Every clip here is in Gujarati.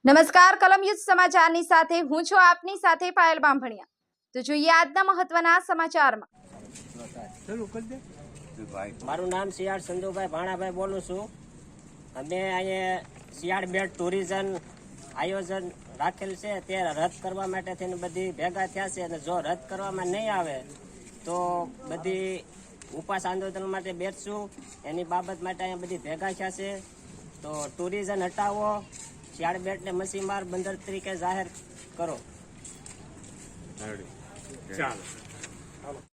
નમસ્કાર કલમ યુદ્ધ સમાચારની સાથે હું છું આપની સાથે પાયલ બામભણિયા। તો જોઈએ આજના મહત્વના સમાચારમાં। મારું નામ શિયાળ સંજુભાઈ ભાણાભાઈ બોલું છું। અમે અહીંયા શિયાળ બેટ ટુરિઝમ આયોજન રાખેલ છે તે રદ કરવા માટે થઈને બધી ભેગા થયા છે અને જો રદ કરવામાં નહીં આવે તો બધી ઉપવાસ આંદોલન માટે બેઠશું। એની બાબત માટે અહીંયા બધી ભેગા થયા છે। તો ટુરિઝમ હટાવો, શિયાળ બેટને મસીમાર બંદર તરીકે જાહેર કરો।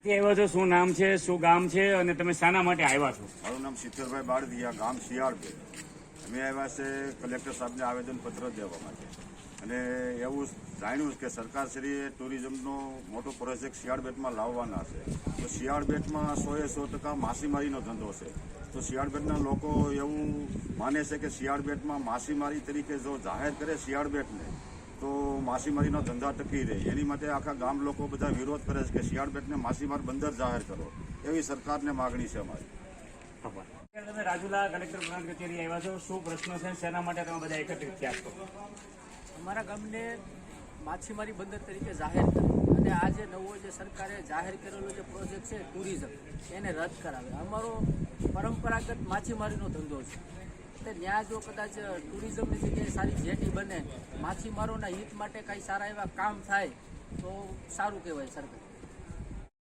આવ્યા છો, શું નામ છે, શું ગામ છે અને તમે શાના માટે આવ્યા છો? મારું નામ શીતળભાઈ બાળદિયા, ગામ શિયાળબેટ। અમે આવ્યા છે કલેક્ટર સાહેબને આવેદનપત્ર દેવા માટે અને એવું જાણ્યું કે સરકારશ્રીએ ટુરિઝમનો મોટો પ્રોજેક્ટ શિયાળબેટમાં લાવવાના છે। તો શિયાળબેટમાં 100% માછીમારીનો ધંધો છે। તો શિયાળબેટના લોકો એવું માને છે કે શિયાળબેટમાં માછીમારી તરીકે જો જાહેર કરે શિયાળબેટને તો માછીમારીનો ધંધા ટકી રહે। એની માટે આખા ગામ લોકો બધા વિરોધ કરે છે કે શિયાળબેટને માછીમાર બંદર જાહેર કરો, એવી સરકારને માગણી છે અમારી। તમે રાજુલા કલેક્ટર પ્રાંત કચેરી આવ્યા છો, શું પ્રશ્ન છે, શેના માટે તમે બધા એકત્રિત થયા છો? અમારા ગામને માછીમારી બંદર તરીકે જાહેર કરે અને આ જે નવો જે સરકારે જાહેર કરેલો જે પ્રોજેક્ટ છે ટુરિઝમ એને રદ કરાવે। અમારો પરંપરાગત માછીમારીનો ધંધો છે એટલે ત્યાં જો કદાચ ટુરિઝમની જગ્યાએ સારી જેટી બને, માછીમારોના હિત માટે કાંઈ સારા એવા કામ થાય તો સારું કહેવાય સરકાર।